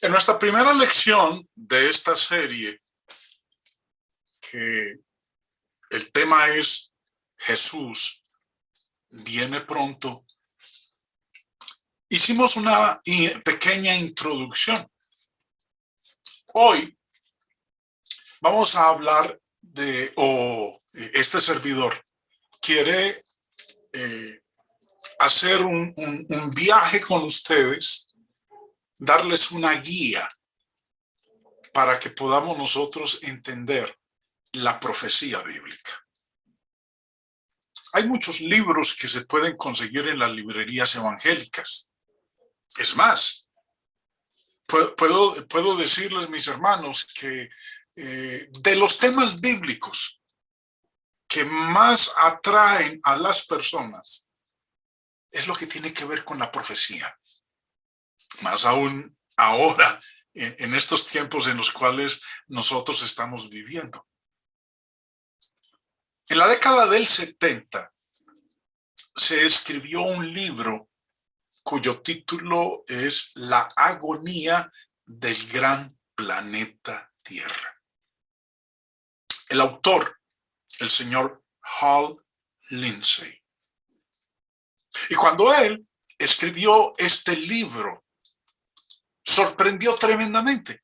En nuestra primera lección de esta serie, que el tema es Jesús viene pronto, hicimos una pequeña introducción. Hoy vamos a hablar este servidor quiere hacer un viaje con ustedes, darles una guía para que podamos nosotros entender la profecía bíblica. Hay muchos libros que se pueden conseguir en las librerías evangélicas. Es más, puedo decirles, mis hermanos, que de los temas bíblicos que más atraen a las personas es lo que tiene que ver con la profecía. Más aún ahora, en estos tiempos en los cuales nosotros estamos viviendo. En la década del 70 se escribió un libro cuyo título es La agonía del gran planeta Tierra. El autor, el señor Hal Lindsey. Y cuando él escribió este libro, sorprendió tremendamente,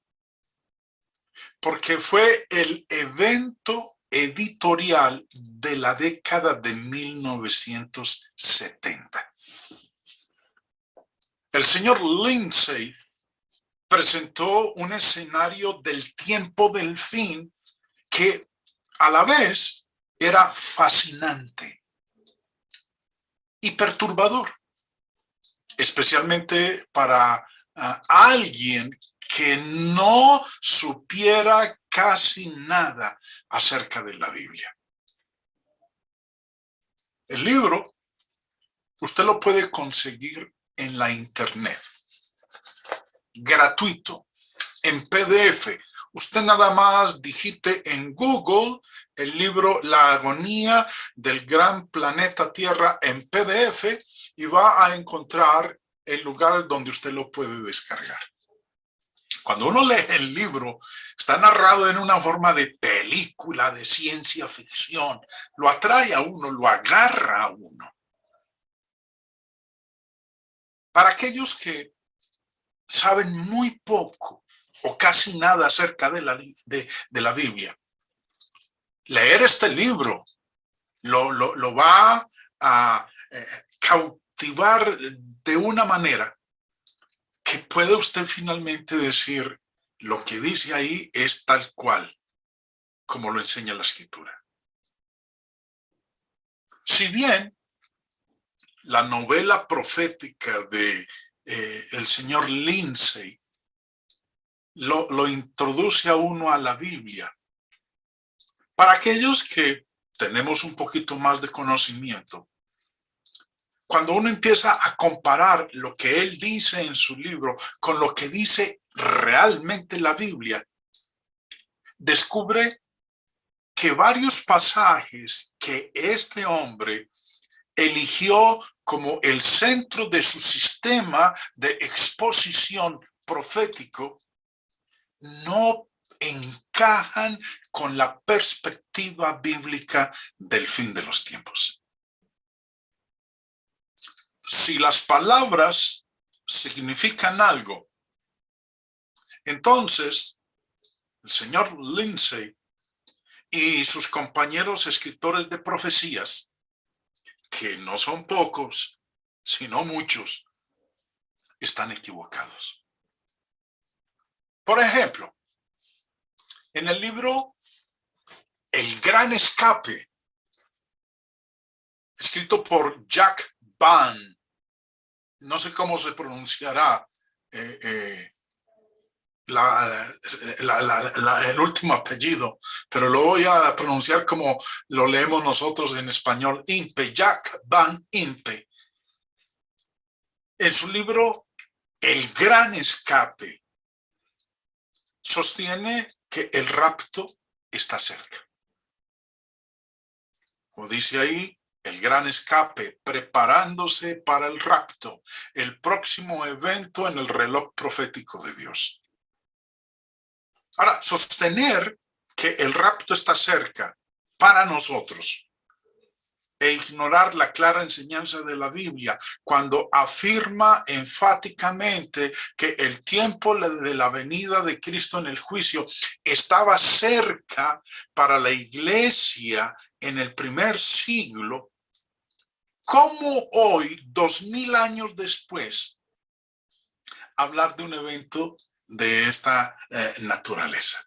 porque fue el evento editorial de la década de 1970. El señor Lindsey presentó un escenario del tiempo del fin que a la vez era fascinante y perturbador, especialmente para alguien que no supiera casi nada acerca de la Biblia. El libro, usted lo puede conseguir en la internet, gratuito, en PDF. Usted nada más digite en Google el libro La agonía del gran planeta Tierra en PDF y va a encontrar el lugar donde usted lo puede descargar. Cuando uno lee el libro, está narrado en una forma de película, de ciencia ficción. Lo atrae a uno, lo agarra a uno. Para aquellos que saben muy poco o casi nada acerca de la Biblia, leer este libro lo va a cautivar de una manera que puede usted finalmente decir, lo que dice ahí es tal cual como lo enseña la Escritura. Si bien la novela profética de el señor Lindsey lo introduce a uno a la Biblia, para aquellos que tenemos un poquito más de conocimiento, cuando uno empieza a comparar lo que él dice en su libro con lo que dice realmente la Biblia, descubre que varios pasajes que este hombre eligió como el centro de su sistema de exposición profético no encajan con la perspectiva bíblica del fin de los tiempos. Si las palabras significan algo, entonces el señor Lindsey y sus compañeros escritores de profecías, que no son pocos, sino muchos, están equivocados. Por ejemplo, en el libro El Gran Escape, escrito por Jack Vann, no sé cómo se pronunciará el último apellido, pero lo voy a pronunciar como lo leemos nosotros en español, Impe, Jack Van Impe. En su libro El Gran Escape, sostiene que el rapto está cerca. Como dice ahí, el gran escape, preparándose para el rapto, el próximo evento en el reloj profético de Dios. Ahora, sostener que el rapto está cerca para nosotros e ignorar la clara enseñanza de la Biblia cuando afirma enfáticamente que el tiempo de la venida de Cristo en el juicio estaba cerca para la iglesia en el primer siglo. ¿Cómo hoy, 2000 años después, hablar de un evento de esta naturaleza?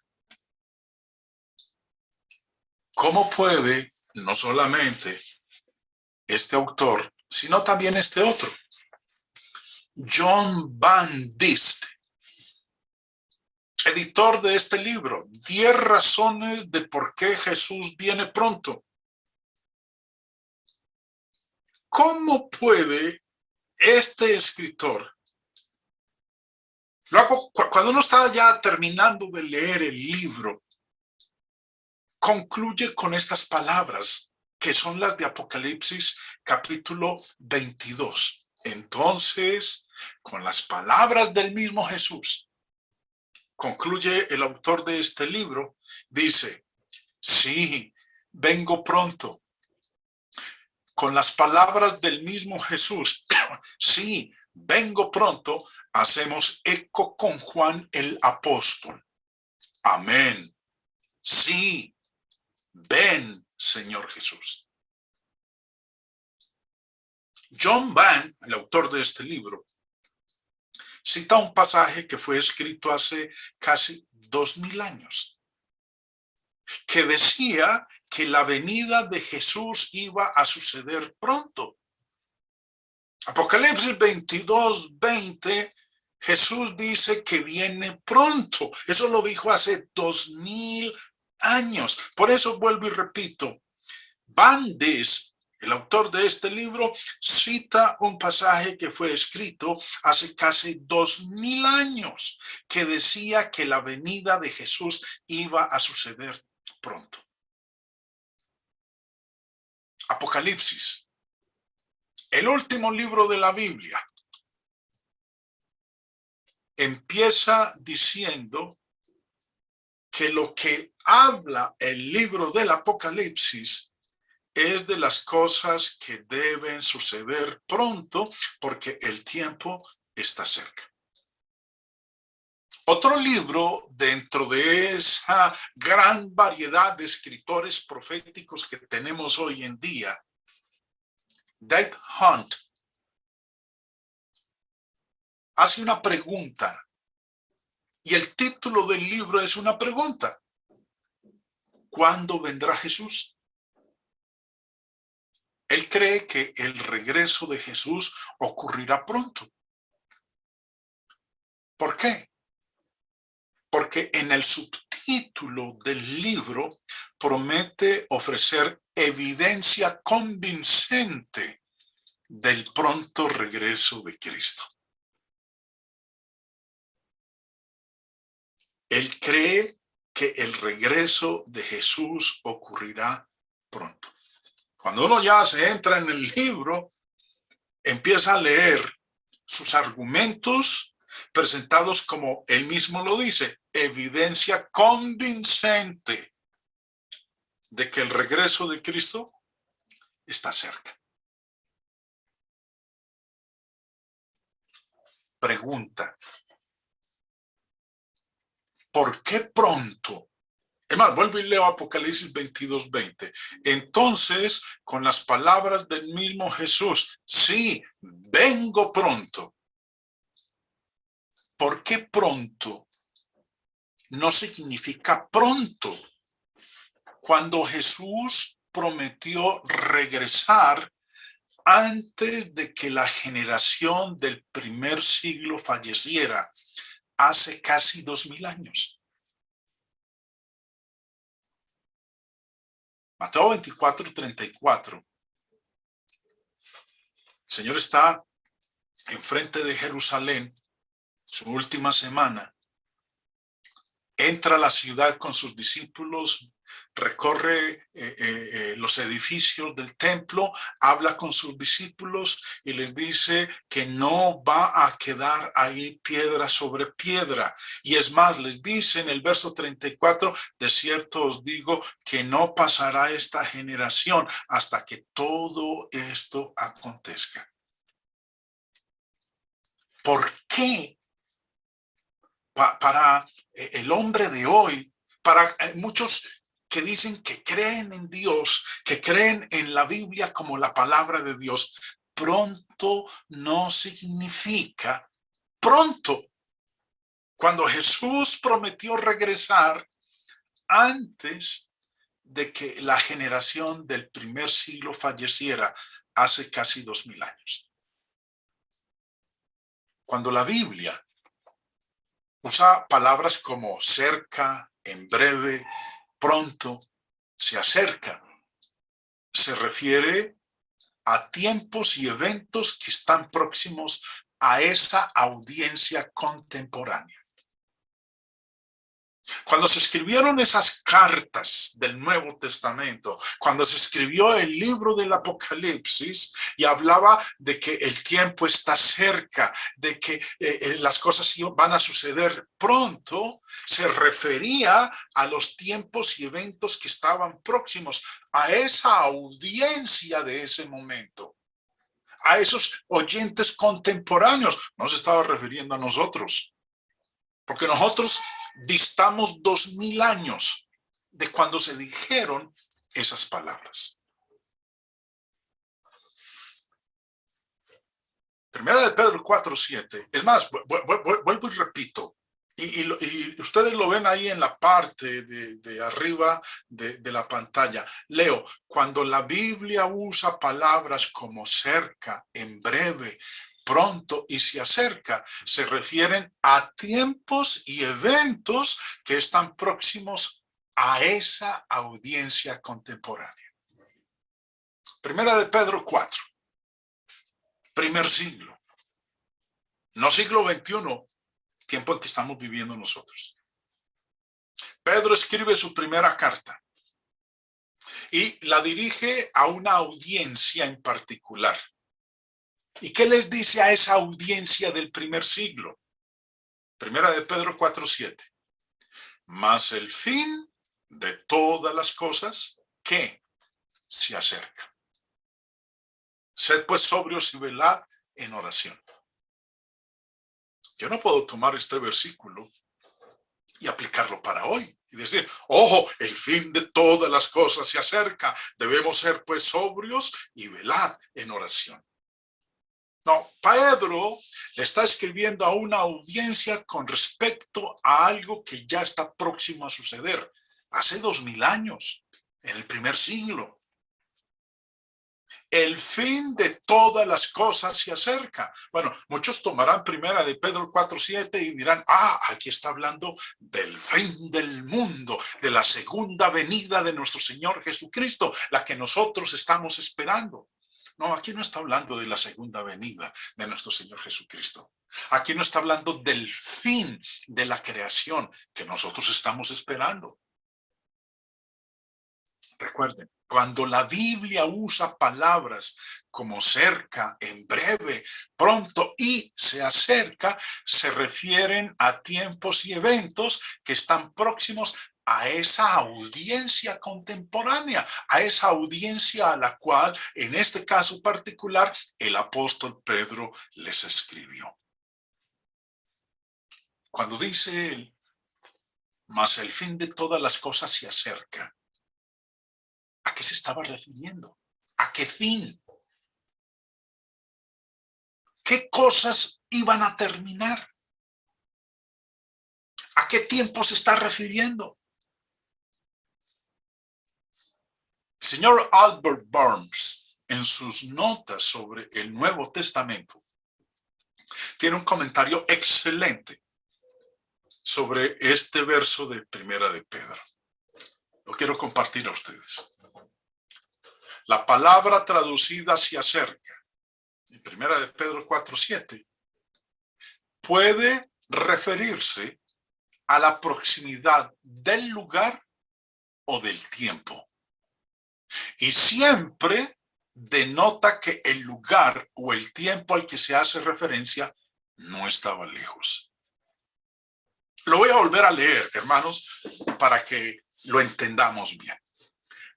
¿Cómo puede no solamente este autor, sino también este otro, John Van Dist, editor de este libro, 10 razones de por qué Jesús viene pronto? ¿Cómo puede este escritor, luego cuando uno está ya terminando de leer el libro, concluye con estas palabras que son las de Apocalipsis capítulo 22? Entonces, con las palabras del mismo Jesús, concluye el autor de este libro, dice: sí, vengo pronto. Con las palabras del mismo Jesús, sí, vengo pronto, hacemos eco con Juan el apóstol. Amén. Sí, ven, Señor Jesús. John Van, el autor de este libro, cita un pasaje que fue escrito hace casi 2000 años, que decía que la venida de Jesús iba a suceder pronto. Apocalipsis 22:20, Jesús dice que viene pronto. Eso lo dijo hace 2000 años. Por eso vuelvo y repito, Van Dist, el autor de este libro, cita un pasaje que fue escrito hace casi 2000 años, que decía que la venida de Jesús iba a suceder pronto. Apocalipsis, el último libro de la Biblia, empieza diciendo que lo que habla el libro del Apocalipsis es de las cosas que deben suceder pronto porque el tiempo está cerca. Otro libro dentro de esa gran variedad de escritores proféticos que tenemos hoy en día, Dave Hunt, hace una pregunta y el título del libro es una pregunta: ¿cuándo vendrá Jesús? Él cree que el regreso de Jesús ocurrirá pronto. ¿Por qué? Porque en el subtítulo del libro promete ofrecer evidencia convincente del pronto regreso de Cristo. Él cree que el regreso de Jesús ocurrirá pronto. Cuando uno ya se entra en el libro, empieza a leer sus argumentos presentados como él mismo lo dice, evidencia convincente de que el regreso de Cristo está cerca. Pregunta: ¿por qué pronto? Es más, vuelvo y leo Apocalipsis 22:20. Entonces, con las palabras del mismo Jesús, sí, vengo pronto. ¿Por qué pronto? No significa pronto. Cuando Jesús prometió regresar antes de que la generación del primer siglo falleciera, hace casi 2000 años. Mateo 24:34. El Señor está enfrente de Jerusalén, su última semana, entra a la ciudad con sus discípulos, recorre los edificios del templo, habla con sus discípulos y les dice que no va a quedar ahí piedra sobre piedra. Y es más, les dice en el verso 34, de cierto os digo que no pasará esta generación hasta que todo esto acontezca. ¿Por qué? Para el hombre de hoy, para muchos que dicen que creen en Dios, que creen en la Biblia como la palabra de Dios, pronto no significa pronto. Cuando Jesús prometió regresar antes de que la generación del primer siglo falleciera hace casi 2000 años. Cuando la Biblia usa palabras como cerca, en breve, pronto, se acerca, se refiere a tiempos y eventos que están próximos a esa audiencia contemporánea. Cuando se escribieron esas cartas del Nuevo Testamento, cuando se escribió el libro del Apocalipsis y hablaba de que el tiempo está cerca, de que las cosas van a suceder pronto, se refería a los tiempos y eventos que estaban próximos a esa audiencia de ese momento, a esos oyentes contemporáneos. No se estaba refiriendo a nosotros, porque nosotros distamos 2000 años de cuando se dijeron esas palabras. Primera de Pedro 4:7. Es más, vuelvo y repito. Y ustedes lo ven ahí en la parte de arriba de la pantalla. Leo, cuando la Biblia usa palabras como cerca, en breve, pronto y se acerca, se refieren a tiempos y eventos que están próximos a esa audiencia contemporánea. Primera de Pedro 4, primer siglo, no siglo XXI, tiempo en que estamos viviendo nosotros. Pedro escribe su primera carta y la dirige a una audiencia en particular. ¿Y qué les dice a esa audiencia del primer siglo? Primera de Pedro 4:7. Mas el fin de todas las cosas que se acerca. Sed pues sobrios y velad en oración. Yo no puedo tomar este versículo y aplicarlo para hoy y decir, ojo, el fin de todas las cosas se acerca. Debemos ser pues sobrios y velad en oración. No, Pedro le está escribiendo a una audiencia con respecto a algo que ya está próximo a suceder. Hace 2000 años, en el primer siglo. El fin de todas las cosas se acerca. Bueno, muchos tomarán primera de Pedro 4:7 y dirán, aquí está hablando del fin del mundo, de la segunda venida de nuestro Señor Jesucristo, la que nosotros estamos esperando. No, aquí no está hablando de la segunda venida de nuestro Señor Jesucristo. Aquí no está hablando del fin de la creación que nosotros estamos esperando. Recuerden, cuando la Biblia usa palabras como cerca, en breve, pronto y se acerca, se refieren a tiempos y eventos que están próximos a esa audiencia contemporánea, a esa audiencia a la cual, en este caso particular, el apóstol Pedro les escribió. Cuando dice él, mas el fin de todas las cosas se acerca, ¿a qué se estaba refiriendo? ¿A qué fin? ¿Qué cosas iban a terminar? ¿A qué tiempo se está refiriendo? El señor Albert Barnes, en sus notas sobre el Nuevo Testamento, tiene un comentario excelente sobre este verso de Primera de Pedro. Lo quiero compartir a ustedes. La palabra traducida se acerca, en Primera de Pedro 4:7, puede referirse a la proximidad del lugar o del tiempo. Y siempre denota que el lugar o el tiempo al que se hace referencia no estaba lejos. Lo voy a volver a leer, hermanos, para que lo entendamos bien.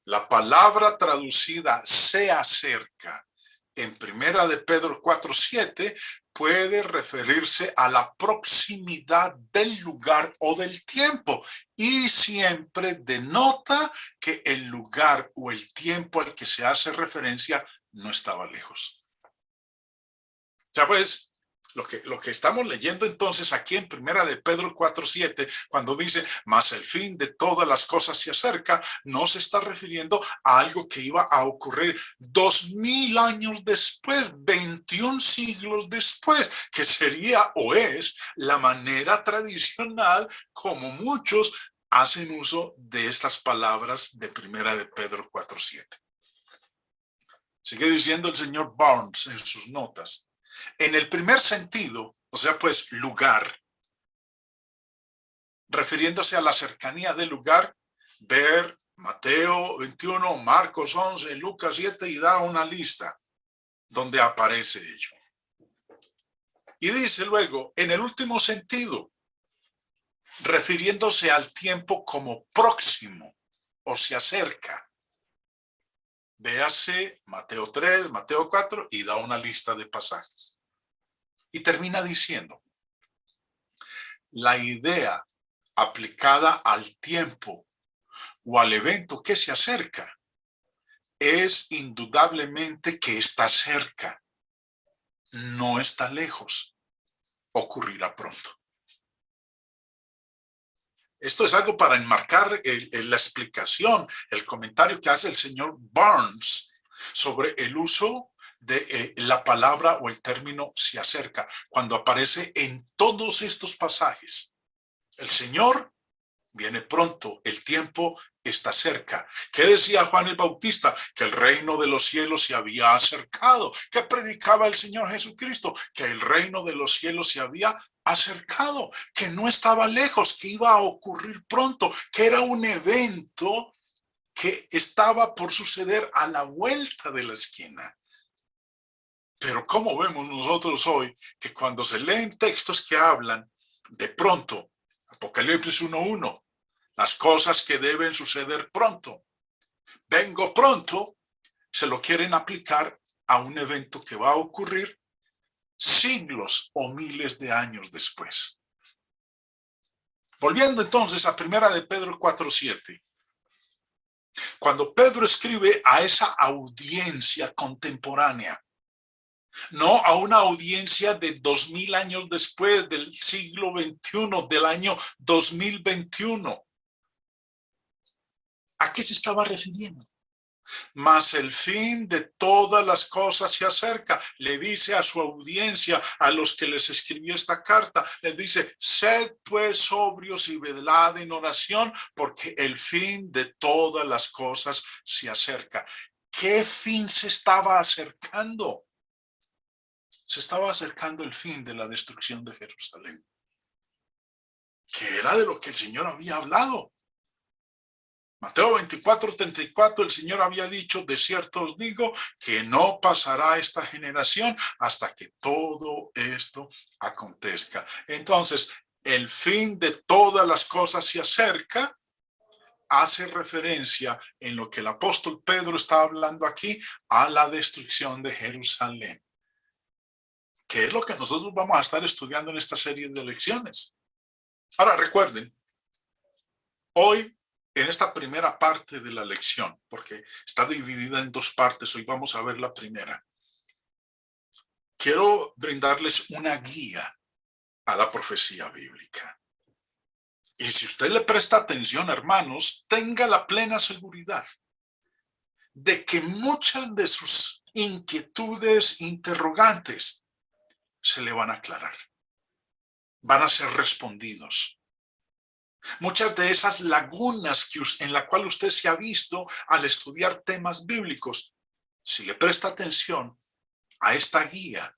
La palabra traducida se acerca en Primera de Pedro 4:7 puede referirse a la proximidad del lugar o del tiempo y siempre denota que el lugar o el tiempo al que se hace referencia no estaba lejos. Ya pues, lo que estamos leyendo entonces aquí en Primera de Pedro 4:7, cuando dice, mas el fin de todas las cosas se acerca, no se está refiriendo a algo que iba a ocurrir 2000 años después, 21 siglos después, que sería o es la manera tradicional como muchos hacen uso de estas palabras de Primera de Pedro 4:7. Sigue diciendo el señor Barnes en sus notas. En el primer sentido, o sea, pues lugar, refiriéndose a la cercanía del lugar, ver Mateo 21, Marcos 11, Lucas 7 y da una lista donde aparece ello. Y dice luego, en el último sentido, refiriéndose al tiempo como próximo o se acerca. Véase Mateo 3, Mateo 4 y da una lista de pasajes. Y termina diciendo, la idea aplicada al tiempo o al evento que se acerca es indudablemente que está cerca, no está lejos, ocurrirá pronto. Esto es algo para enmarcar la explicación, el comentario que hace el señor Barnes sobre el uso de la palabra o el término se acerca, cuando aparece en todos estos pasajes. El Señor viene pronto, el tiempo está cerca. ¿Qué decía Juan el Bautista? Que el reino de los cielos se había acercado. ¿Qué predicaba el Señor Jesucristo? Que el reino de los cielos se había acercado, que no estaba lejos, que iba a ocurrir pronto, que era un evento que estaba por suceder a la vuelta de la esquina. Pero ¿cómo vemos nosotros hoy que cuando se leen textos que hablan de pronto, Apocalipsis 1:1, las cosas que deben suceder pronto, vengo pronto, se lo quieren aplicar a un evento que va a ocurrir siglos o miles de años después? Volviendo entonces a Primera de Pedro 4:7, cuando Pedro escribe a esa audiencia contemporánea, no a una audiencia de 2000 años después, del siglo XXI, del año 2021. ¿A qué se estaba refiriendo? Mas el fin de todas las cosas se acerca. Le dice a su audiencia, a los que les escribió esta carta, les dice, sed pues sobrios y velad en oración, porque el fin de todas las cosas se acerca. ¿Qué fin se estaba acercando? Se estaba acercando el fin de la destrucción de Jerusalén, que era de lo que el Señor había hablado. Mateo 24:34, el Señor había dicho, de cierto os digo, que no pasará esta generación hasta que todo esto acontezca. Entonces, el fin de todas las cosas se acerca, hace referencia en lo que el apóstol Pedro está hablando aquí, a la destrucción de Jerusalén, que es lo que nosotros vamos a estar estudiando en esta serie de lecciones. Ahora recuerden, hoy en esta primera parte de la lección, porque está dividida en dos partes, hoy vamos a ver la primera. Quiero brindarles una guía a la profecía bíblica. Y si usted le presta atención, hermanos, tenga la plena seguridad de que muchas de sus inquietudes, interrogantes, se le van a aclarar. Van a ser respondidos. Muchas de esas lagunas en la cual usted se ha visto al estudiar temas bíblicos, si le presta atención a esta guía,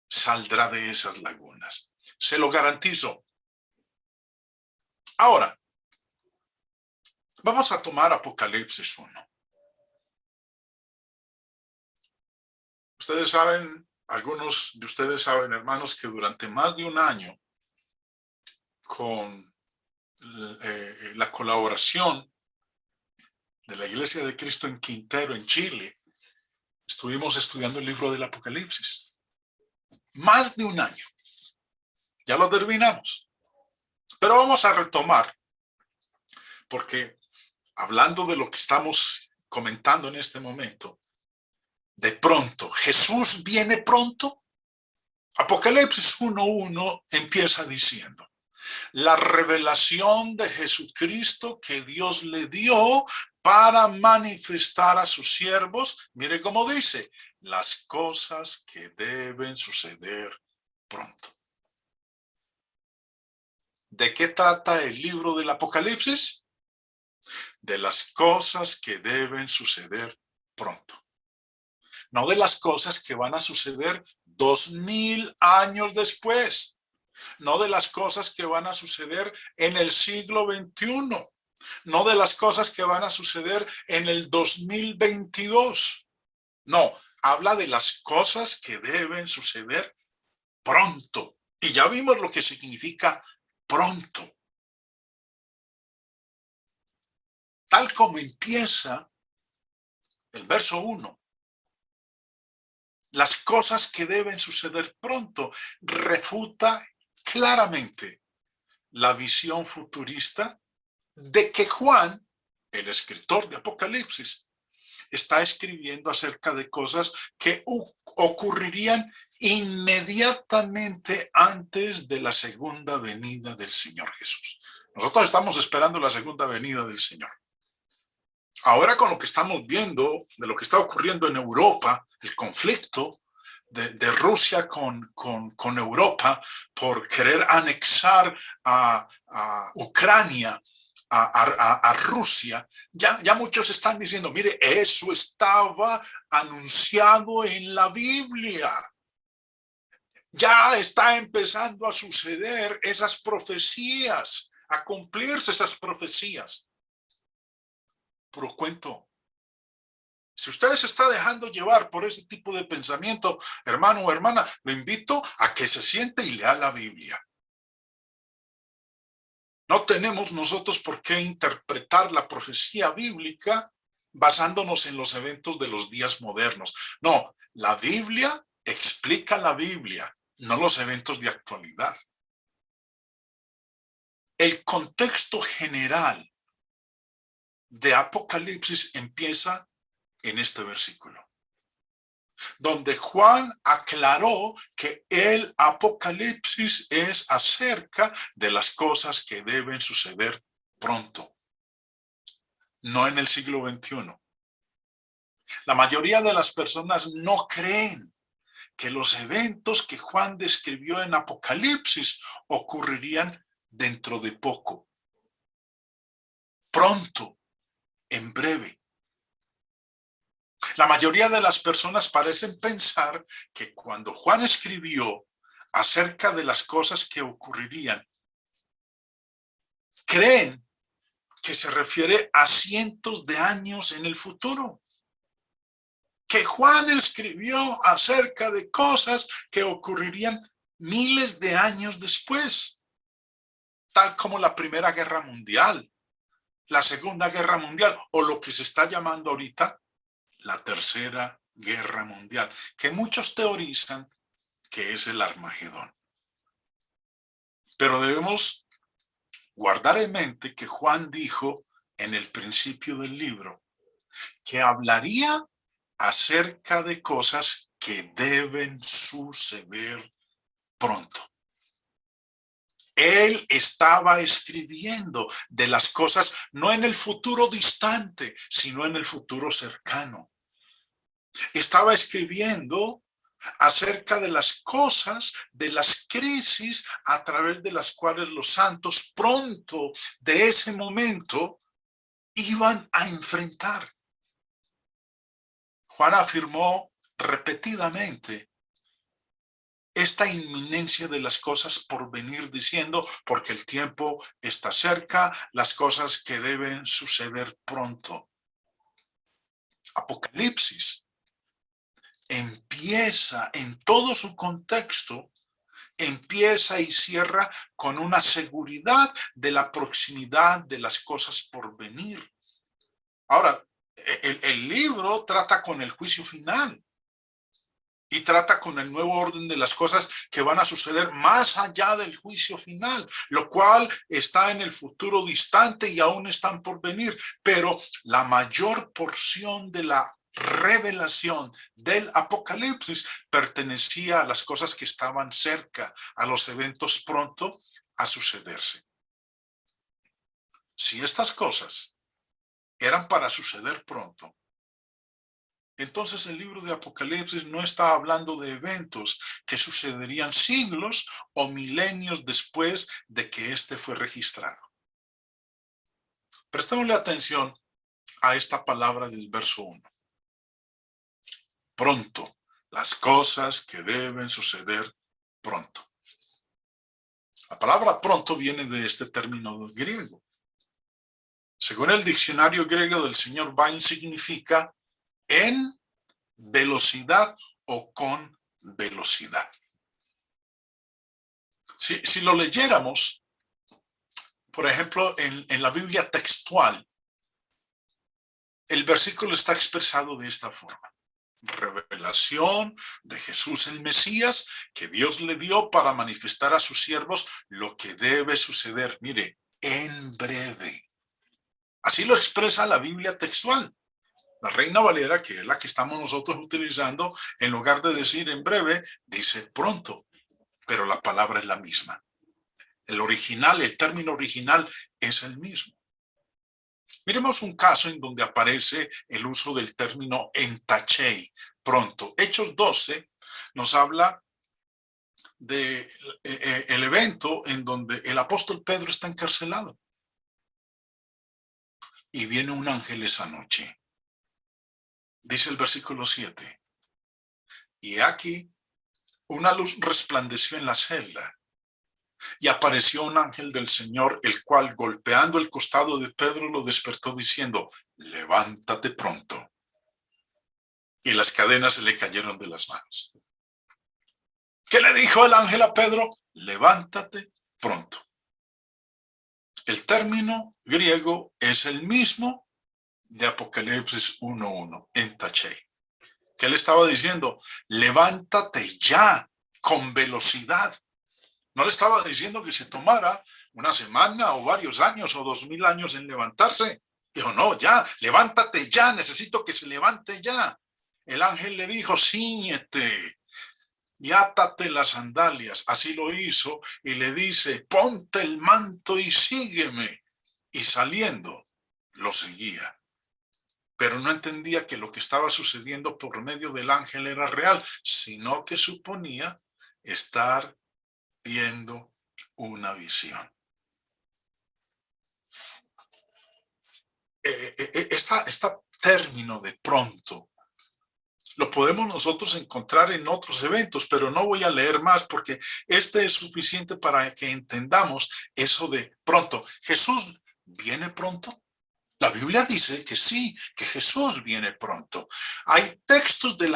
saldrá de esas lagunas. Se lo garantizo. Ahora, vamos a tomar Apocalipsis 1. Ustedes saben, algunos de ustedes saben, hermanos, que durante más de un año, con la colaboración de la Iglesia de Cristo en Quintero, en Chile, estuvimos estudiando el libro del Apocalipsis. Más de un año. Ya lo terminamos. Pero vamos a retomar, porque hablando de lo que estamos comentando en este momento, de pronto, ¿Jesús viene pronto? Apocalipsis 1:1 empieza diciendo: la revelación de Jesucristo que Dios le dio para manifestar a sus siervos, mire cómo dice, las cosas que deben suceder pronto. ¿De qué trata el libro del Apocalipsis? De las cosas que deben suceder pronto. No de las cosas que van a suceder 2000 años después. No de las cosas que van a suceder en el siglo XXI. No de las cosas que van a suceder en el 2022. No, habla de las cosas que deben suceder pronto. Y ya vimos lo que significa pronto. Tal como empieza el verso 1. Las cosas que deben suceder pronto refuta claramente la visión futurista de que Juan, el escritor de Apocalipsis, está escribiendo acerca de cosas que ocurrirían inmediatamente antes de la segunda venida del Señor Jesús. Nosotros estamos esperando la segunda venida del Señor. Ahora, con lo que estamos viendo, de lo que está ocurriendo en Europa, el conflicto de Rusia con Europa por querer anexar a Ucrania, a Rusia, ya muchos están diciendo, mire, eso estaba anunciado en la Biblia. Ya está empezando a suceder esas profecías, a cumplirse esas profecías. Puro cuento. Si usted se está dejando llevar por ese tipo de pensamiento, hermano o hermana, lo invito a que se siente y lea la Biblia. No tenemos nosotros por qué interpretar la profecía bíblica basándonos en los eventos de los días modernos. No, la Biblia explica la Biblia, no los eventos de actualidad. El contexto general de Apocalipsis empieza en este versículo, donde Juan aclaró que el Apocalipsis es acerca de las cosas que deben suceder pronto, no en el siglo XXI. La mayoría de las personas no creen que los eventos que Juan describió en Apocalipsis ocurrirían dentro de poco, pronto, en breve. La mayoría de las personas parecen pensar que cuando Juan escribió acerca de las cosas que ocurrirían, creen que se refiere a cientos de años en el futuro. Que Juan escribió acerca de cosas que ocurrirían miles de años después, tal como la Primera Guerra Mundial, la Segunda Guerra Mundial o lo que se está llamando ahorita la Tercera Guerra Mundial, que muchos teorizan que es el Armagedón. Pero debemos guardar en mente que Juan dijo en el principio del libro que hablaría acerca de cosas que deben suceder pronto. Él estaba escribiendo de las cosas no en el futuro distante, sino en el futuro cercano. Estaba escribiendo acerca de las cosas, de las crisis a través de las cuales los santos pronto de ese momento iban a enfrentar. Juan afirmó repetidamente esta inminencia de las cosas por venir, diciendo, porque el tiempo está cerca, las cosas que deben suceder pronto. Apocalipsis empieza en todo su contexto, empieza y cierra con una seguridad de la proximidad de las cosas por venir. Ahora, el libro trata con el juicio final y trata con el nuevo orden de las cosas que van a suceder más allá del juicio final, lo cual está en el futuro distante y aún están por venir, pero la mayor porción de la revelación del Apocalipsis pertenecía a las cosas que estaban cerca, a los eventos pronto a sucederse. Si estas cosas eran para suceder pronto, entonces el libro de Apocalipsis no está hablando de eventos que sucederían siglos o milenios después de que este fue registrado. Prestémosle atención a esta palabra del verso 1. Pronto, las cosas que deben suceder pronto. La palabra pronto viene de este término griego. Según el diccionario griego del señor Bain, significa en velocidad o con velocidad. Si lo leyéramos, por ejemplo, en la Biblia textual, el versículo está expresado de esta forma. Revelación de Jesús el Mesías que Dios le dio para manifestar a sus siervos lo que debe suceder. Mire, en breve. Así lo expresa la Biblia textual. La Reina Valera, que es la que estamos nosotros utilizando, en lugar de decir en breve, dice pronto, pero la palabra es la misma. El original, el término original es el mismo. Miremos un caso en donde aparece el uso del término entachei, pronto. Hechos 12 nos habla de el evento en donde el apóstol Pedro está encarcelado. Y viene un ángel esa noche. Dice el versículo 7. Y aquí una luz resplandeció en la celda. Y apareció un ángel del Señor, el cual, golpeando el costado de Pedro, lo despertó diciendo, levántate pronto. Y las cadenas se le cayeron de las manos. ¿Qué le dijo el ángel a Pedro? Levántate pronto. El término griego es el mismo de Apocalipsis 1:1, entachei. ¿Qué le estaba diciendo? Levántate ya, con velocidad. No le estaba diciendo que se tomara una semana o varios años o 2000 años en levantarse. Dijo, no, ya, levántate ya, necesito que se levante ya. El ángel le dijo, cíñete y átate las sandalias. Así lo hizo y le dice, ponte el manto y sígueme. Y saliendo, lo seguía. Pero no entendía que lo que estaba sucediendo por medio del ángel era real, sino que suponía estar viendo una visión. Este término de pronto lo podemos nosotros encontrar en otros eventos, pero no voy a leer más porque este es suficiente para que entendamos eso de pronto. ¿Jesús viene pronto? La Biblia dice que sí, que Jesús viene pronto. Hay textos del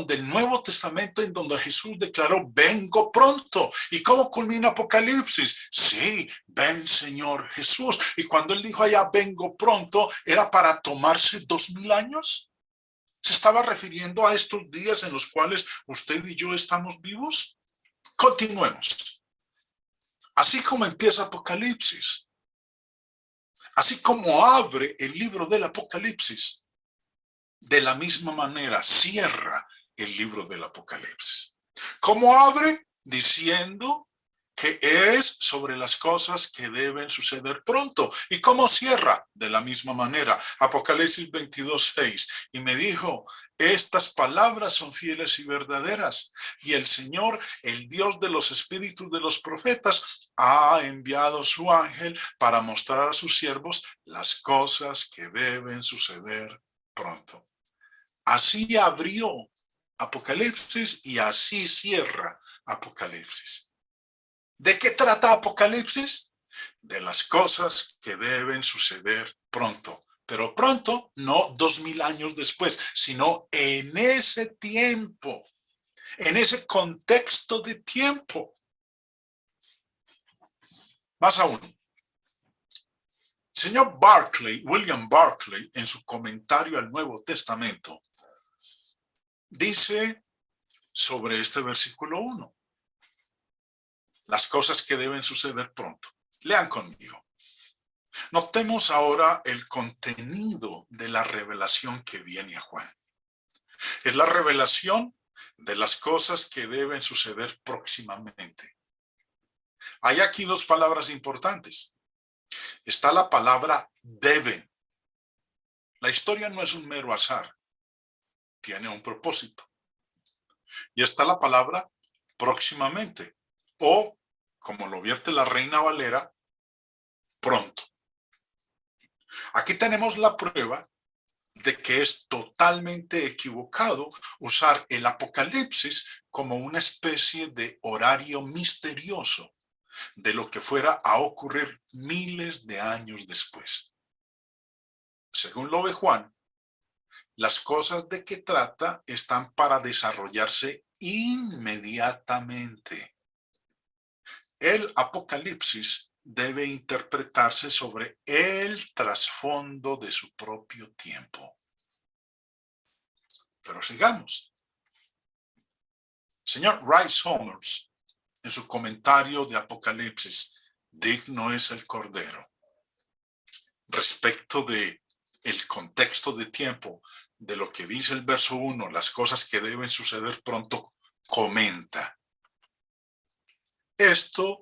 del Nuevo Testamento en donde Jesús declaró, vengo pronto. ¿Y cómo culmina Apocalipsis? Sí, ven Señor Jesús. Y cuando él dijo allá, vengo pronto, ¿era para tomarse 2000 años? ¿Se estaba refiriendo a estos días en los cuales usted y yo estamos vivos? Continuemos. Así como empieza Apocalipsis, así como abre el libro del Apocalipsis, de la misma manera cierra el libro del Apocalipsis. ¿Cómo abre? Diciendo que es sobre las cosas que deben suceder pronto. ¿Y cómo cierra? De la misma manera. Apocalipsis 22:6. Y me dijo, estas palabras son fieles y verdaderas. Y el Señor, el Dios de los espíritus de los profetas, ha enviado su ángel para mostrar a sus siervos las cosas que deben suceder pronto. Así abrió Apocalipsis y así cierra Apocalipsis. ¿De qué trata Apocalipsis? De las cosas que deben suceder pronto. Pero pronto, no 2000 años después, sino en ese tiempo, en ese contexto de tiempo. Más aún, el señor Barclay, William Barclay, en su comentario al Nuevo Testamento, dice sobre este versículo 1, las cosas que deben suceder pronto. Lean conmigo. Notemos ahora el contenido de la revelación que viene a Juan. Es la revelación de las cosas que deben suceder próximamente. Hay aquí dos palabras importantes. Está la palabra deben. La historia no es un mero azar, tiene un propósito. Y está la palabra próximamente, o, como lo vierte la Reina Valera, pronto. Aquí tenemos la prueba de que es totalmente equivocado usar el Apocalipsis como una especie de horario misterioso de lo que fuera a ocurrir miles de años después. Según lo ve Juan, las cosas de que trata están para desarrollarse inmediatamente. El Apocalipsis debe interpretarse sobre el trasfondo de su propio tiempo. Pero sigamos. Señor Rice Summers, en su comentario de Apocalipsis, digno es el Cordero, respecto de el contexto de tiempo de lo que dice el verso 1, las cosas que deben suceder pronto, comenta. Esto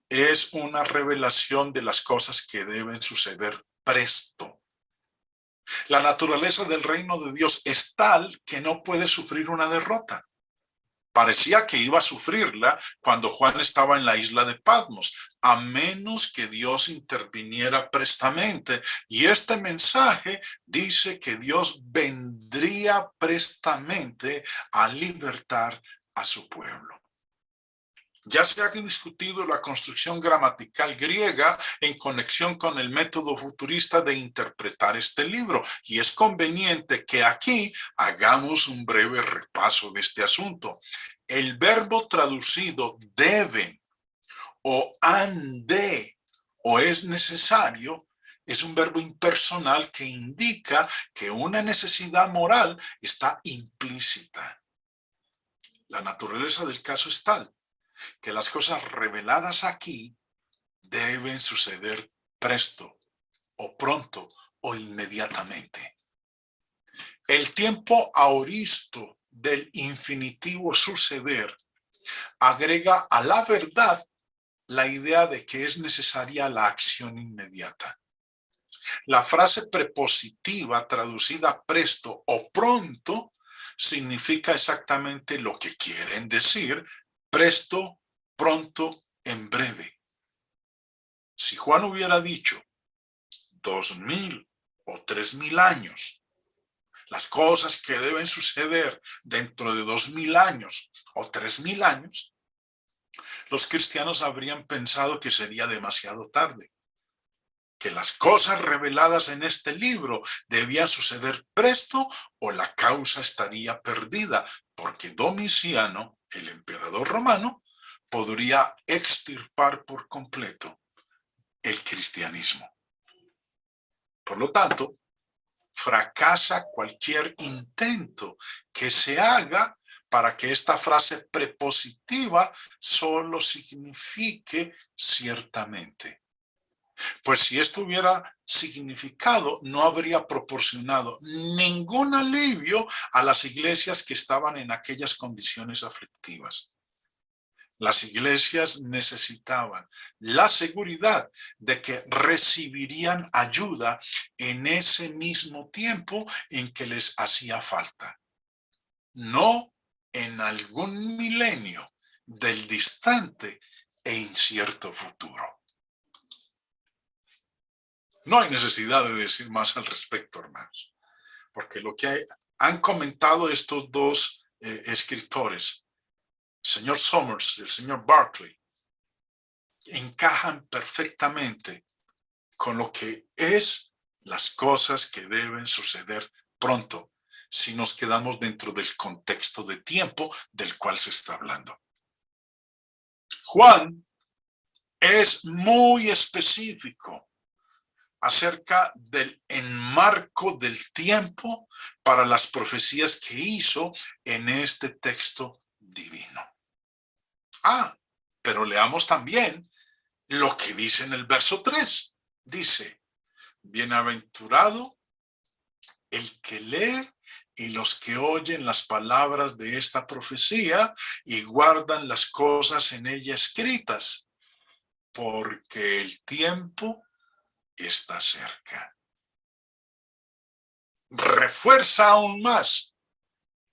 es una revelación de las cosas que deben suceder presto. La naturaleza del reino de Dios es tal que no puede sufrir una derrota. Parecía que iba a sufrirla cuando Juan estaba en la isla de Patmos, a menos que Dios interviniera prestamente. Y este mensaje dice que Dios vendría prestamente a libertar a su pueblo. Ya se ha discutido la construcción gramatical griega en conexión con el método futurista de interpretar este libro, y es conveniente que aquí hagamos un breve repaso de este asunto. El verbo traducido deben o han de o es necesario es un verbo impersonal que indica que una necesidad moral está implícita. La naturaleza del caso es tal que las cosas reveladas aquí deben suceder presto, o pronto, o inmediatamente. El tiempo aoristo del infinitivo suceder agrega a la verdad la idea de que es necesaria la acción inmediata. La frase prepositiva traducida presto o pronto significa exactamente lo que quieren decir presto, pronto, en breve. Si Juan hubiera dicho 2000 o 3000 años, las cosas que deben suceder dentro de 2000 años o 3000 años, los cristianos habrían pensado que sería demasiado tarde, que las cosas reveladas en este libro debían suceder presto o la causa estaría perdida, porque Domiciano, el emperador romano, podría extirpar por completo el cristianismo. Por lo tanto, fracasa cualquier intento que se haga para que esta frase prepositiva solo signifique ciertamente. Pues si esto hubiera significado, no habría proporcionado ningún alivio a las iglesias que estaban en aquellas condiciones aflictivas. Las iglesias necesitaban la seguridad de que recibirían ayuda en ese mismo tiempo en que les hacía falta. No en algún milenio del distante e incierto futuro. No hay necesidad de decir más al respecto, hermanos, porque lo que han comentado estos dos escritores, el señor Summers, el señor Barclay, encajan perfectamente con lo que es las cosas que deben suceder pronto, si nos quedamos dentro del contexto de tiempo del cual se está hablando. Juan es muy específico acerca del enmarco del tiempo para las profecías que hizo en este texto divino. Pero leamos también lo que dice en el verso 3. Dice, bienaventurado el que lee y los que oyen las palabras de esta profecía y guardan las cosas en ella escritas, porque el tiempo está cerca. Refuerza aún más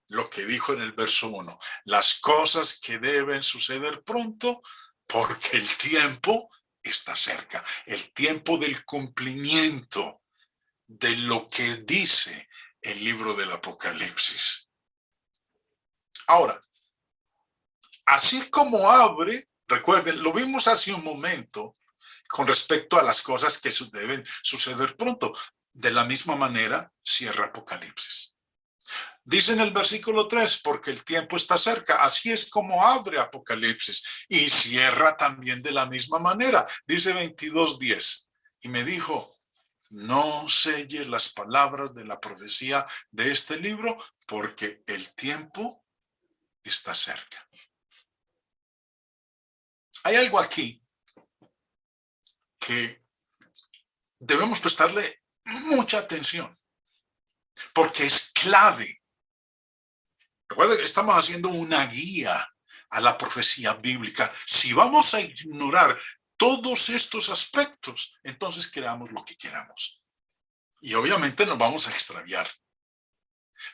lo que dijo en el verso 1. Las cosas que deben suceder pronto, porque el tiempo está cerca. El tiempo del cumplimiento de lo que dice el libro del Apocalipsis. Ahora, así como abre, recuerden, lo vimos hace un momento con respecto a las cosas que deben suceder pronto. De la misma manera cierra Apocalipsis. Dice en el versículo 3, porque el tiempo está cerca. Así es como abre Apocalipsis y cierra también de la misma manera. Dice 22:10. Y me dijo, no selle las palabras de la profecía de este libro, porque el tiempo está cerca. Hay algo aquí que debemos prestarle mucha atención, porque es clave. Recuerden que estamos haciendo una guía a la profecía bíblica. Si vamos a ignorar todos estos aspectos, entonces creamos lo que queramos. Y obviamente nos vamos a extraviar.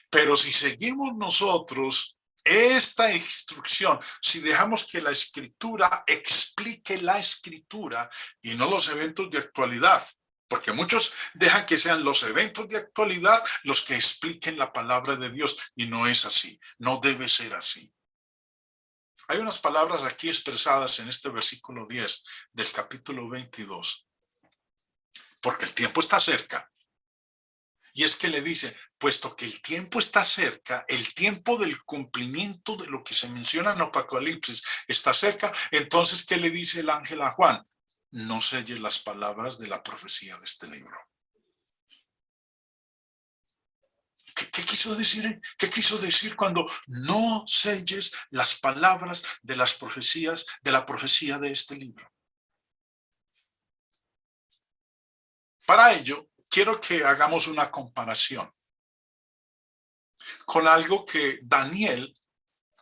Pero si seguimos nosotros esta instrucción, si dejamos que la escritura explique la escritura y no los eventos de actualidad, porque muchos dejan que sean los eventos de actualidad los que expliquen la palabra de Dios, y no es así, no debe ser así. Hay unas palabras aquí expresadas en este versículo 10 del capítulo 22, porque el tiempo está cerca. Y es que le dice, puesto que el tiempo está cerca, el tiempo del cumplimiento de lo que se menciona en Apocalipsis está cerca, entonces, ¿qué le dice el ángel a Juan? No selles las palabras de la profecía de este libro. ¿Qué quiso decir? ¿Qué quiso decir cuando no selles las palabras de las profecías, de la profecía de este libro? Para ello, quiero que hagamos una comparación con algo que Daniel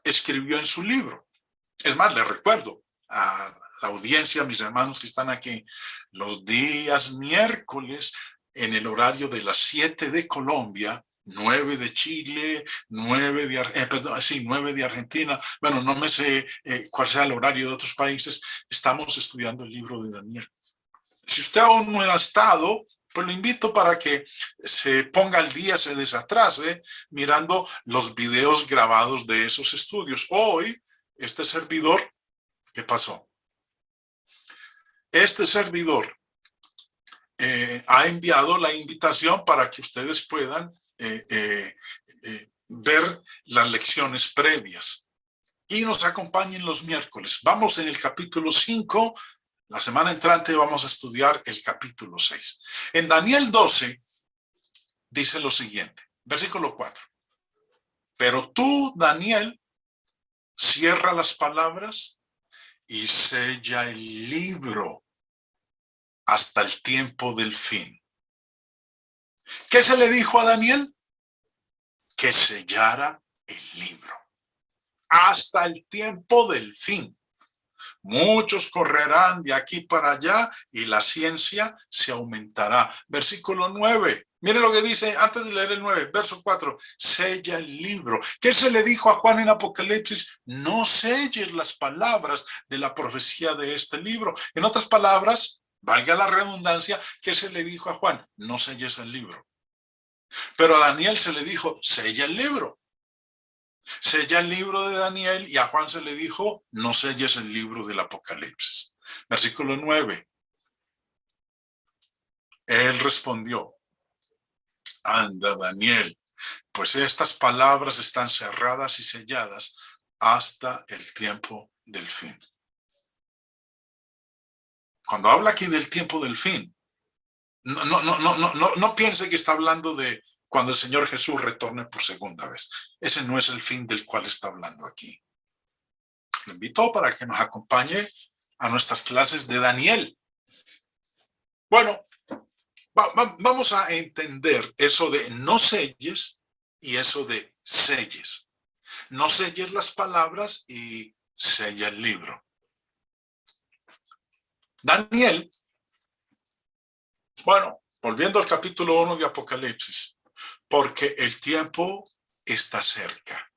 escribió en su libro. Es más, les recuerdo a la audiencia, a mis hermanos que están aquí, los días miércoles en el horario de las 7 de Colombia, 9 de Chile, 9 de Argentina, bueno, no me sé cuál sea el horario de otros países, estamos estudiando el libro de Daniel. Si usted aún no ha estado, pues lo invito para que se ponga al día, se desatrase, mirando los videos grabados de esos estudios. Hoy, este servidor, ¿qué pasó? Este servidor ha enviado la invitación para que ustedes puedan ver las lecciones previas y nos acompañen los miércoles. Vamos en el capítulo 5. La semana entrante vamos a estudiar el capítulo 6. En Daniel 12 dice lo siguiente, versículo 4. Pero tú, Daniel, cierra las palabras y sella el libro hasta el tiempo del fin. ¿Qué se le dijo a Daniel? Que sellara el libro hasta el tiempo del fin. Muchos correrán de aquí para allá y la ciencia se aumentará. Versículo 9. Mire lo que dice antes de leer el 9, verso 4. Sella el libro. ¿Qué se le dijo a Juan en Apocalipsis? No selles las palabras de la profecía de este libro. En otras palabras, valga la redundancia, ¿qué se le dijo a Juan? No selles el libro. Pero a Daniel se le dijo, sella el libro. Sella el libro de Daniel, y a Juan se le dijo, no selles el libro del Apocalipsis. Versículo 9. Él respondió, anda, Daniel, pues estas palabras están cerradas y selladas hasta el tiempo del fin. Cuando habla aquí del tiempo del fin, no piense que está hablando de cuando el Señor Jesús retorne por segunda vez. Ese no es el fin del cual está hablando aquí. Lo invito para que nos acompañe a nuestras clases de Daniel. Bueno, vamos a entender eso de no selles y eso de selles. No selles las palabras y sella el libro. Daniel, bueno, volviendo al capítulo 1 de Apocalipsis, porque el tiempo está cerca.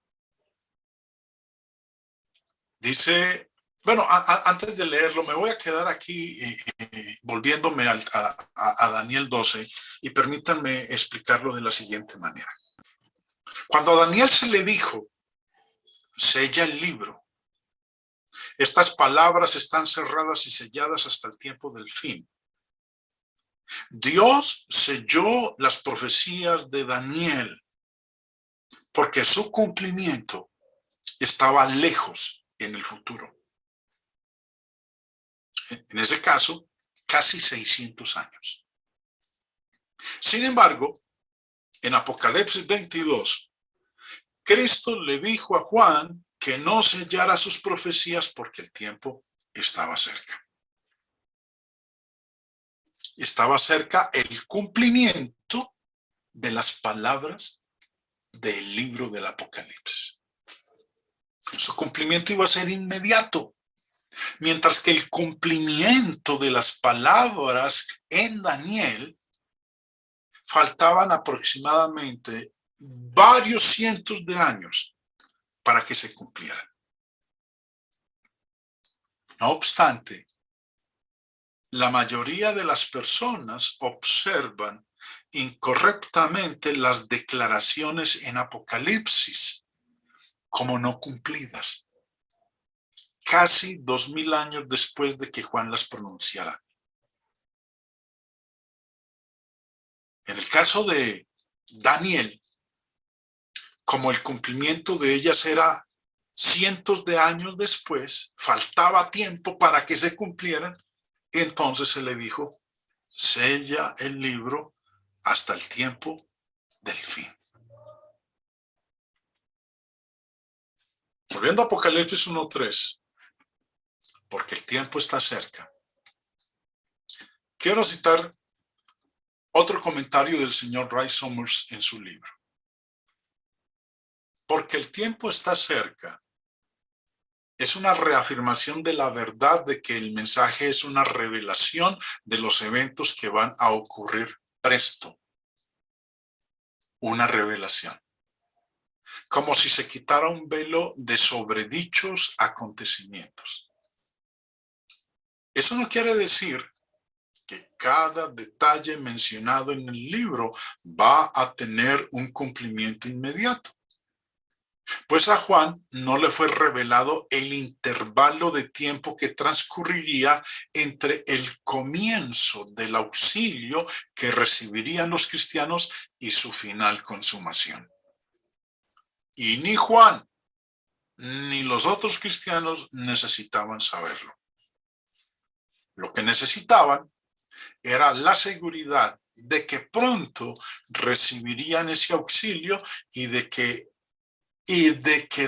Dice, bueno, antes de leerlo, me voy a quedar aquí volviéndome a Daniel 12 y permítanme explicarlo de la siguiente manera. Cuando a Daniel se le dijo, sella el libro, estas palabras están cerradas y selladas hasta el tiempo del fin. Dios selló las profecías de Daniel porque su cumplimiento estaba lejos en el futuro. En ese caso, casi 600 años. Sin embargo, en Apocalipsis 22, Cristo le dijo a Juan que no sellara sus profecías porque el tiempo estaba cerca. Estaba cerca el cumplimiento de las palabras del libro del Apocalipsis. Su cumplimiento iba a ser inmediato, mientras que el cumplimiento de las palabras en Daniel faltaban aproximadamente varios cientos de años para que se cumplieran. No obstante, la mayoría de las personas observan incorrectamente las declaraciones en Apocalipsis como no cumplidas, casi 2000 años después de que Juan las pronunciara. En el caso de Daniel, como el cumplimiento de ellas era cientos de años después, faltaba tiempo para que se cumplieran, entonces se le dijo, sella el libro hasta el tiempo del fin. Volviendo a Apocalipsis 1:3, porque el tiempo está cerca. Quiero citar otro comentario del señor Ray Summers en su libro. Porque el tiempo está cerca es una reafirmación de la verdad de que el mensaje es una revelación de los eventos que van a ocurrir presto. Una revelación. Como si se quitara un velo de sobredichos acontecimientos. Eso no quiere decir que cada detalle mencionado en el libro va a tener un cumplimiento inmediato. Pues a Juan no le fue revelado el intervalo de tiempo que transcurriría entre el comienzo del auxilio que recibirían los cristianos y su final consumación. Y ni Juan ni los otros cristianos necesitaban saberlo. Lo que necesitaban era la seguridad de que pronto recibirían ese auxilio y de que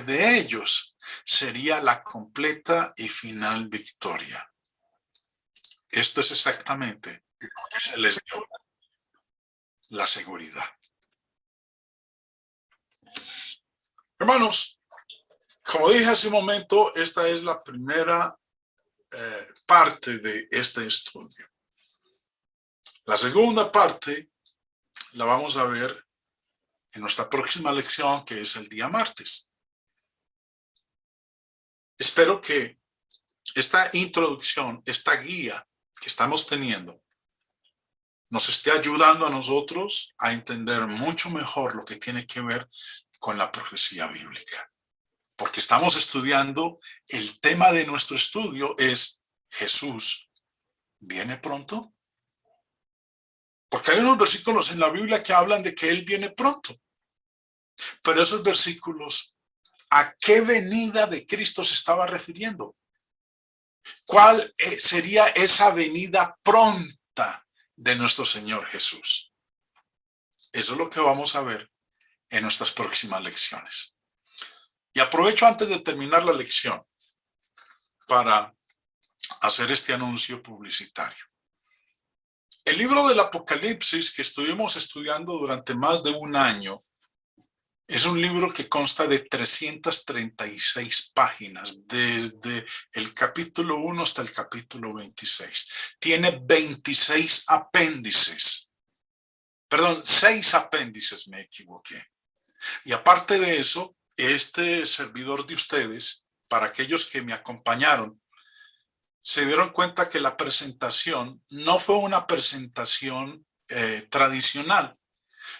de ellos sería la completa y final victoria. Esto es exactamente lo que se les dio, la seguridad. Hermanos, como dije hace un momento, esta es la primera parte de este estudio. La segunda parte la vamos a ver en nuestra próxima lección, que es el día martes. Espero que esta introducción, esta guía que estamos teniendo, nos esté ayudando a nosotros a entender mucho mejor lo que tiene que ver con la profecía bíblica. porque estamos estudiando, el tema de nuestro estudio es Jesús viene pronto. Porque hay unos versículos en la Biblia que hablan de que Él viene pronto. Pero esos versículos, ¿a qué venida de Cristo se estaba refiriendo? ¿Cuál sería esa venida pronta de nuestro Señor Jesús? Eso es lo que vamos a ver en nuestras próximas lecciones. Y aprovecho antes de terminar la lección para hacer este anuncio publicitario. El libro del Apocalipsis que estuvimos estudiando durante más de un año es un libro que consta de 336 páginas, desde el capítulo 1 hasta el capítulo 26. Tiene 26 apéndices. Perdón, 6 apéndices, me equivoqué. Y aparte de eso, este servidor de ustedes, para aquellos que me acompañaron, se dieron cuenta que la presentación no fue una presentación tradicional,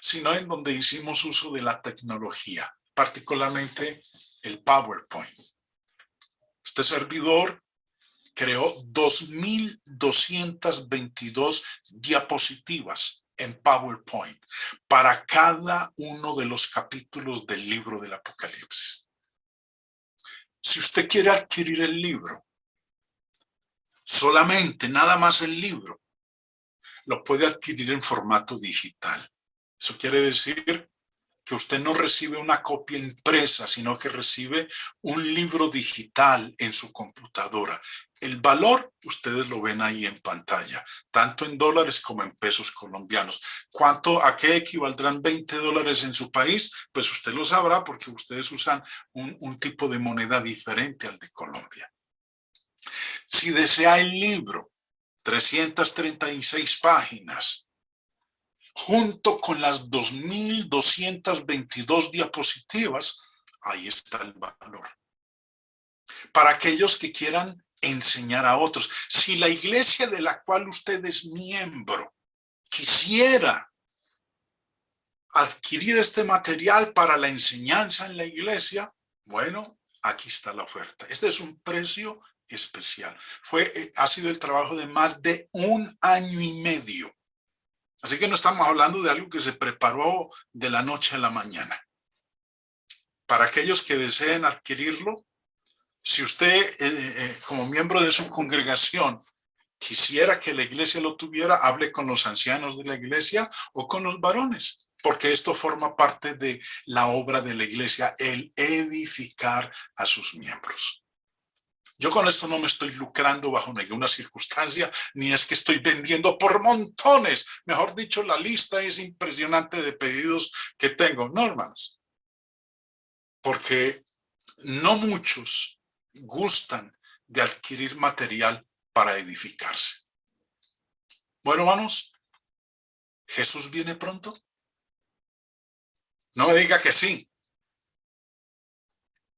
sino en donde hicimos uso de la tecnología, particularmente el PowerPoint. Este servidor creó 2,222 diapositivas en PowerPoint para cada uno de los capítulos del libro del Apocalipsis. Si usted quiere adquirir el libro, solamente, nada más el libro, lo puede adquirir en formato digital. Eso quiere decir que usted no recibe una copia impresa, sino que recibe un libro digital en su computadora. El valor, ustedes lo ven ahí en pantalla, tanto en dólares como en pesos colombianos. ¿A qué equivaldrán 20 dólares en su país? Pues usted lo sabrá porque ustedes usan un tipo de moneda diferente al de Colombia. Si desea el libro, 336 páginas, junto con las 2,222 diapositivas, ahí está el valor. Para aquellos que quieran enseñar a otros, si la iglesia de la cual usted es miembro quisiera adquirir este material para la enseñanza en la iglesia, bueno, aquí está la oferta. Este es un precio especial. Ha sido el trabajo de más de 1 año y medio. Así que no estamos hablando de algo que se preparó de la noche a la mañana. Para aquellos que deseen adquirirlo, si usted como miembro de su congregación quisiera que la iglesia lo tuviera, hable con los ancianos de la iglesia o con los varones, porque esto forma parte de la obra de la iglesia, el edificar a sus miembros. Yo con esto no me estoy lucrando bajo ninguna circunstancia, ni es que estoy vendiendo por montones. Mejor dicho, la lista es impresionante de pedidos que tengo. No, hermanos, porque no muchos gustan de adquirir material para edificarse. Bueno, hermanos, ¿Jesús viene pronto? No me diga que sí.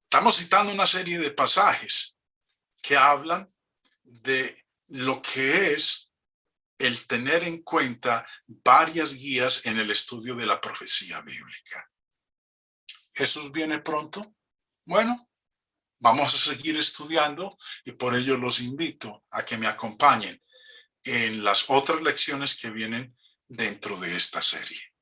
Estamos citando una serie de pasajes que hablan de lo que es el tener en cuenta varias guías en el estudio de la profecía bíblica. ¿Jesús viene pronto? Bueno, vamos a seguir estudiando y por ello los invito a que me acompañen en las otras lecciones que vienen dentro de esta serie.